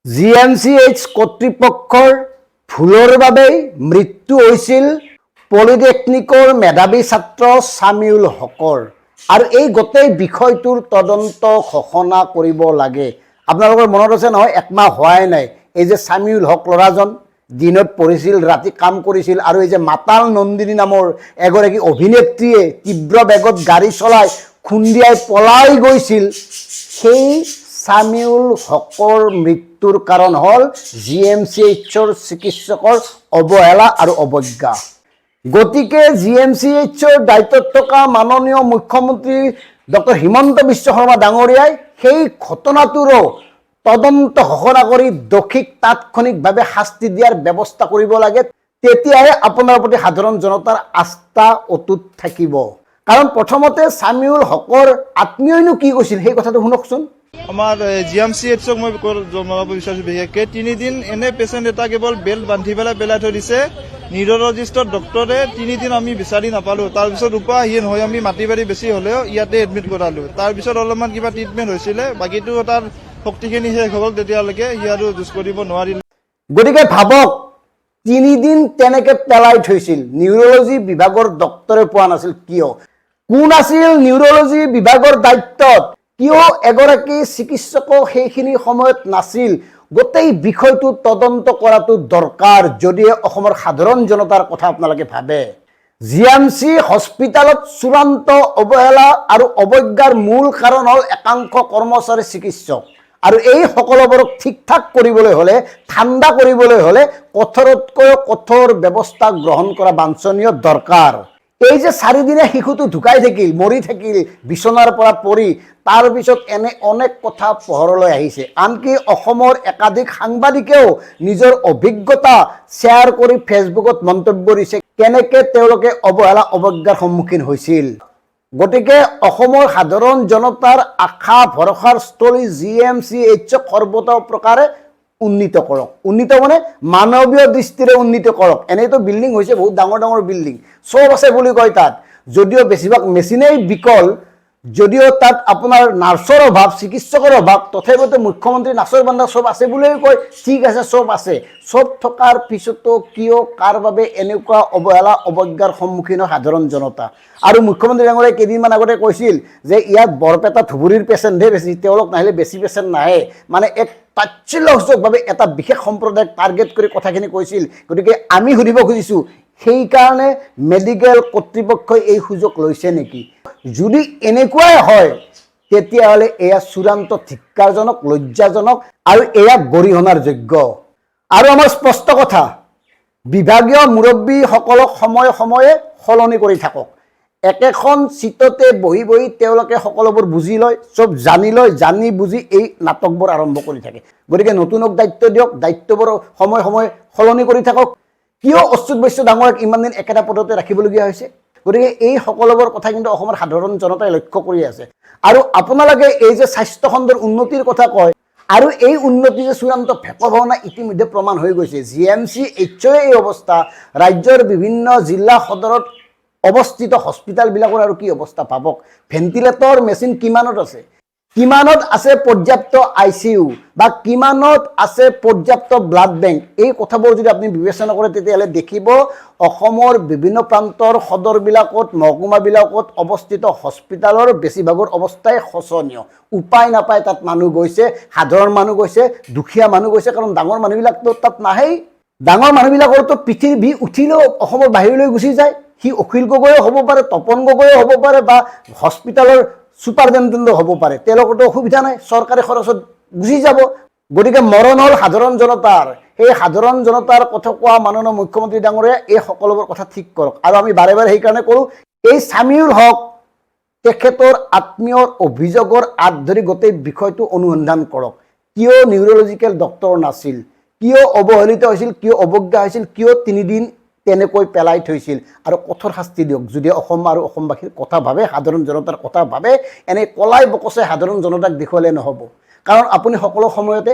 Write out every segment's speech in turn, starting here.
GMCH কৰ্তৃপক্ষৰ ভুলৰ বাবেই মৃত্যু হৈছিল পলিটেকনিকৰ মেধাৱী ছাত্ৰ ছামিউল হকৰ আৰু এই গোটেই বিষয়টোৰ তদন্ত ঘোষণা কৰিব লাগে। আপোনালোকৰ মনত আছে নহয়, একমাহ হোৱাই নাই এই যে ছামিউল হক ল'ৰাজন দিনত পঢ়িছিল, ৰাতি কাম কৰিছিল আৰু এই যে মাতাল নন্দিনী নামৰ এগৰাকী অভিনেত্ৰীয়ে তীব্ৰ বেগত গাড়ী চলাই খুন্দিয়াই পলাই গৈছিল, সেই ছামিউল হকৰ মৃত্যুৰ কাৰণ হ'ল জিএমচিএইচৰ চিকিৎসকৰ অৱহেলা আৰু অৱজ্ঞা। গতিকে জিএমচিএইচৰ দায়িত্বত থকা মাননীয় মুখ্যমন্ত্ৰী ডক্টৰ হিমন্ত বিশ্ব শৰ্মা ডাঙৰীয়াই সেই ঘটনাটোৰো তদন্ত ঘোষণা কৰি দোষীক তাৎক্ষণিকভাৱে শাস্তি দিয়াৰ ব্যৱস্থা কৰিব লাগে। তেতিয়াহে আপোনাৰ প্ৰতি সাধাৰণ জনতাৰ আস্থা অটুট থাকিব। কাৰণ প্ৰথমতে ছামিউল হকৰ আত্মীয়ইনো কি কৈছিল সেই কথাটো শুনকচোন। আমাৰ জিএমচিএইচক মই জনাব বিচাৰিছোঁ, বিশেষকৈ 3 দিন এনে পেচেণ্ট এটা কেৱল বেল্ট বান্ধি পেলাই থৈ দিছে। নিউৰলজিষ্টৰ ডক্টৰে 3 দিন আমি বিচাৰি নাপালোঁ। তাৰপিছত উপায়হীন হৈ আমি মাটি বাৰী বেছি হ'লেও ইয়াতে এডমিট কৰালোঁ। তাৰপিছত অলপমান কিবা ট্ৰিটমেণ্ট হৈছিলে, বাকীটো তাৰ শক্তিখিনি শেষ হ'ল, তেতিয়ালৈকে সি আৰু যুঁজ কৰিব নোৱাৰিলে। গতিকে ভাবক, 3 দিন তেনেকে পেলাই থৈছিল, নিউৰলজি বিভাগৰ ডক্টৰে পোৱা নাছিল কিয়? কোন আছিল নিউৰলজি বিভাগৰ দায়িত্বত? কিয় এগৰাকী চিকিৎসক সেইখিনি সময়ত নাছিল? গোটেই বিষয়টো তদন্ত কৰাটো দৰকাৰ যদিহে অসমৰ সাধাৰণ জনতাৰ কথা আপোনালোকে ভাবে। জিএমচি হস্পিটেলত চূড়ান্ত অৱহেলা আৰু অৱজ্ঞাৰ মূল কাৰণ হ'ল একাংশ কৰ্মচাৰী চিকিৎসক, আৰু এই সকলোবোৰক ঠিক ঠাক কৰিবলৈ হ'লে, ঠাণ্ডা কৰিবলৈ হ'লে কঠোৰতকৈ কঠোৰ ব্যৱস্থা গ্ৰহণ কৰা বাঞ্ছনীয় দৰকাৰ। এই যে 4 দিনীয়া শিশুটো ঢুকাই থাকিল, মৰি থাকিল বিচনাৰ পৰা পৰি, তাৰপিছত এনে অনেক কথা পোহৰলৈ আহিছে। আনকি অসমৰ একাধিক সাংবাদিকেও নিজৰ অভিজ্ঞতা শ্বেয়াৰ কৰি ফেচবুকত মন্তব্য দিছে, কেনেকৈ তেওঁলোকে অৱহেলা অৱজ্ঞাৰ সন্মুখীন হৈছিল। গতিকে অসমৰ সাধাৰণ জনতাৰ আশা ভৰসাৰ স্থলী জিএমচিএইচক সৰ্বতো প্ৰকাৰে উন্নীত কৰক। উন্নীত মানে মানৱীয় দৃষ্টিৰে উন্নীত কৰক। এনেইতো বিল্ডিং হৈছে, বহুত ডাঙৰ ডাঙৰ বিল্ডিং, চব আছে বুলি কয় তাত, যদিও বেছিভাগ মেচিনেই বিকল, যদিও তাত আপোনাৰ নাৰ্ছৰ অভাৱ, চিকিৎসকৰ অভাৱ, তথাপিতো মুখ্যমন্ত্ৰী নাৰ্ছৰ বান্ধা চব আছে বুলিয়ে কয়। ঠিক আছে, চব আছে, চব থকাৰ পিছতো কিয় কাৰ বাবে এনেকুৱা অৱহেলা অৱজ্ঞাৰ সন্মুখীন হয় সাধাৰণ জনতা? আৰু মুখ্যমন্ত্ৰী ডাঙৰীয়াই কেইদিনমান আগতে কৈছিল যে ইয়াত বৰপেটা ধুবুৰীৰ পেচেণ্টহে বেছি, তেওঁলোক নাহিলে বেছি পেচেণ্ট নাহে, মানে এক তাচ্ছিল্যসূচকভাৱে এটা বিশেষ সম্প্ৰদায়ক টাৰ্গেট কৰি কথাখিনি কৈছিল। গতিকে আমি সুধিব খুজিছোঁ, সেইকাৰণে মেডিকেল কৰ্তৃপক্ষই এই সুযোগ লৈছে নেকি? যদি এনেকুৱাই হয় তেতিয়াহ'লে এয়া চূড়ান্ত ধিক্কাৰজনক, লজ্জাজনক আৰু এয়া গৰিহণাৰ যোগ্য। আৰু আমাৰ স্পষ্ট কথা, বিভাগীয় মুৰব্বীসকলক সময়ে সময়ে সলনি কৰি থাকক। একেখন চিটতে বহি বহি তেওঁলোকে সকলোবোৰ বুজি লয়, চব জানি লয়, জানি বুজি এই নাটকবোৰ আৰম্ভ কৰি থাকে। গতিকে নতুনক দায়িত্ব দিয়ক, দায়িত্ববোৰ সময়ে সময়ে সলনি কৰি থাকক। কিয় অচ্যুত বৈশ্য ডাঙৰীয়াক ইমান দিন একেটা পদতে ৰাখিবলগীয়া হৈছে? গতিকে এই সকলোবোৰ কথা কিন্তু অসমৰ সাধাৰণ জনতাই লক্ষ্য কৰি আছে। আৰু আপোনালোকে এই যে স্বাস্থ্য খণ্ডৰ উন্নতিৰ কথা কয়, আৰু এই উন্নতি যে চূড়ান্ত ভেকভাওনা ইতিমধ্যে প্ৰমাণ হৈ গৈছে। জিএমচিএইচৰে এই অৱস্থা, ৰাজ্যৰ বিভিন্ন জিলা সদৰত অৱস্থিত হস্পিটেলবিলাকৰ আৰু কি অৱস্থা ভাবক। ভেণ্টিলেটৰ মেচিন কিমানত আছে? কিমানত আছে পৰ্যাপ্ত ICU, বা কিমানত আছে পৰ্যাপ্ত ব্লাড বেংক? এই কথাবোৰ যদি আপুনি বিবেচনা কৰে তেতিয়াহ'লে দেখিব অসমৰ বিভিন্ন প্ৰান্তৰ সদৰবিলাকত, মহকুমাবিলাকত অৱস্থিত হস্পিটেলৰ বেছিভাগৰ অৱস্থাই শোচনীয়। উপায় নাপায় তাত মানুহ গৈছে, সাধাৰণ মানুহ গৈছে, দুখীয়া মানুহ গৈছে, কাৰণ ডাঙৰ মানুহবিলাকতো তাত নাহেই। ডাঙৰ মানুহবিলাকৰতো পিঠিৰ বিষ উঠিলেও অসমৰ বাহিৰলৈ গুচি যায়। সি অখিল গগৈও হ'ব পাৰে, তপন গগৈও হ'ব পাৰে, বা হস্পিটেলৰ ছুপাৰিণ্টেণ্ডেণ্টো হ'ব পাৰে। তেওঁলোকৰতো অসুবিধা নাই, চৰকাৰী খৰচত গুচি যাব। গতিকে মৰণ হ'ল সাধাৰণ জনতাৰ। সেই সাধাৰণ জনতাৰ কথা কোৱা মাননীয় মুখ্যমন্ত্ৰী ডাঙৰীয়াই এই সকলোবোৰ কথা ঠিক কৰক। আৰু আমি বাৰে বাৰে সেইকাৰণে কৰোঁ, এই ছামিউল হক তেখেতৰ আত্মীয়ৰ অভিযোগৰ আঁত ধৰি গোটেই বিষয়টো অনুসন্ধান কৰক। কিয় নিউৰলজিকেল ডক্টৰ নাছিল? কিয় অৱহেলিত হৈছিল? কিয় অৱজ্ঞা হৈছিল? কিয় 3 দিন তেনেকৈ পেলাই থৈছিল? আৰু কঠোৰ শাস্তি দিয়ক যদি অসম আৰু অসমবাসীৰ কথা ভাবে, সাধাৰণ জনতাৰ কথা ভাবে। এনে কলাই বকচে সাধাৰণ জনতাক দেখুৱালে নহ'ব। কাৰণ আপুনি সকলো সময়তে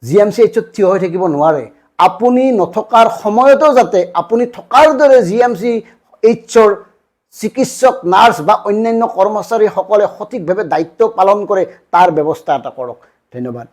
জিএমচিএইচত থিয় হৈ থাকিব নোৱাৰে। আপুনি নথকাৰ সময়তো যাতে আপুনি থকাৰ দৰে জিএমচিএইচৰ চিকিৎসক, নাৰ্ছ বা অন্যান্য কৰ্মচাৰীসকলে সঠিকভাৱে দায়িত্ব পালন কৰে, তাৰ ব্যৱস্থা এটা কৰক। ধন্যবাদ।